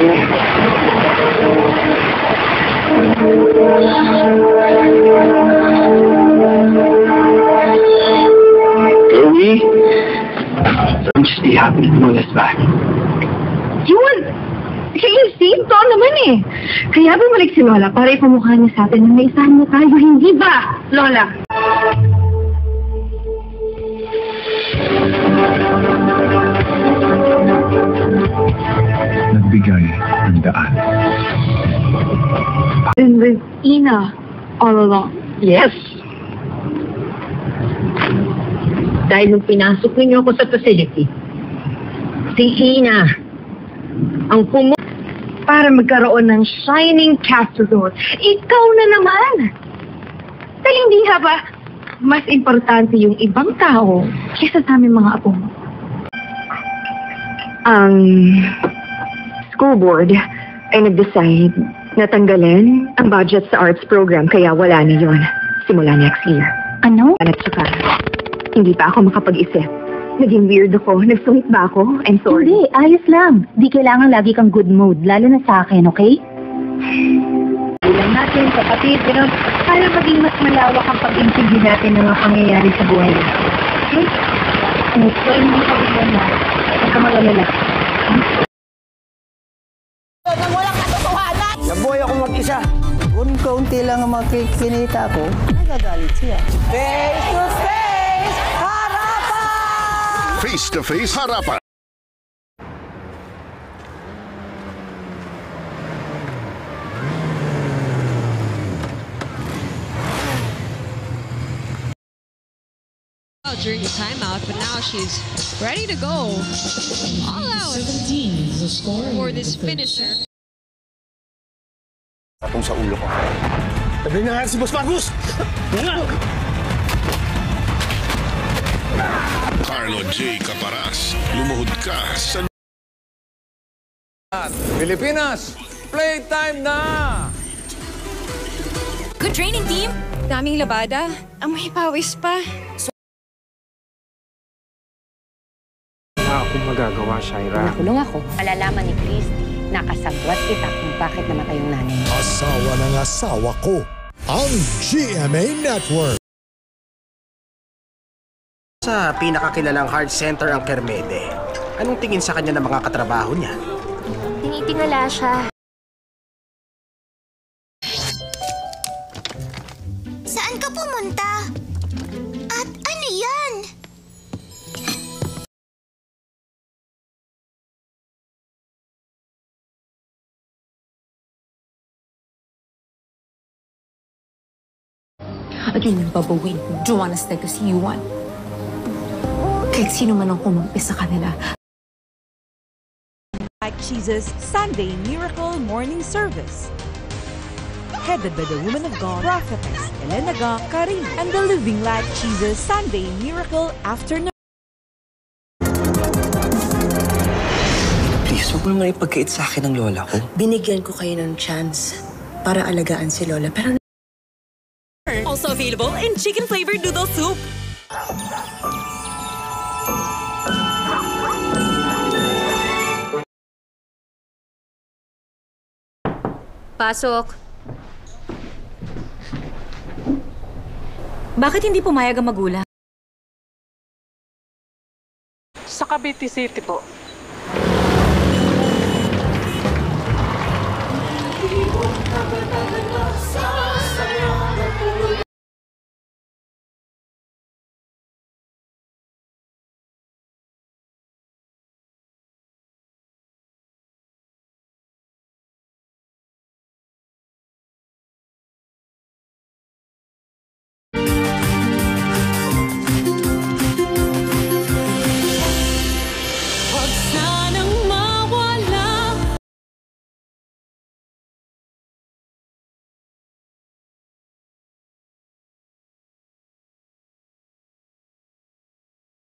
Chloe, don't you see happy to know this back? Yun! Casey, ito naman eh. Kaya bumalik si Lola para ipamukha niya sa atin na may isahan na tayo, hindi ba, Lola? Nagbigay ng daan. And with Ina all along. Yes. Dahil nung pinasok ninyo ako sa facility, si Ina ang Para magkaroon ng shining castle doon. Ikaw na naman! Dahil hindi ba mas importante yung ibang tao kaysa sa aming mga apo mo? Ang school board ay nag-decide na tanggalin ang budget sa arts program kaya wala na yun simula next year. Ano? At saka, hindi pa ako makapag-isip. Naging weird ako. Nagsungit ba ako? I'm sorry. Hindi, ayos lang. Di kailangan lagi kang good mood, lalo na sa akin, okay? Bilang natin, kapatid, gano'n, para maging mas malawak ang pag-intindi natin ng mga pangyayari sa buhay. Okay? So, hindi ka rin na. Huwag ka mag-alala. Walang katotohanan! Nabuhay ako mag-isa. Kung kaunti lang ang makikinita ko, nagagalit siya. Face to face! Harapan! Face to face, harapan. During the timeout, but now she's ready to go all out for this finisher. Atong sa ulo ko. Sabi na nga si Boss Marcos! Carlo J. Caparas, lumuhod ka sa... Pilipinas, playtime na! Good training, team! Daming labada. Amoy pawis pa. Akong magagawa, Shaira. Nakulong ako. Malalaman ni Christy na kasabwat kita kung bakit namatay yung nanay. Asawa ng asawa ko, ang GMA Network. Sa pinakakilalang heart center ang Kermede, anong tingin sa kanya ng mga katrabaho niya? Tinitingala siya. Saan ka pumunta? At ano yan? Again, Bubba, we do want to stay kasi you won. Kahit sino man ang kumampi sa kanila. Like Jesus Sunday Miracle Morning Service, headed by the woman of God, Prophetess Elena Karim, and the Living Like Jesus Sunday Miracle Afternoon. Please, huwag mo naman ipagkait sa akin ng lola ko. Binigyan ko kayo ng chance para alagaan si Lola, pero Also available in chicken-flavored noodle soup. Pasok. Bakit hindi pumayag ang magulang? Sa Cavite City po.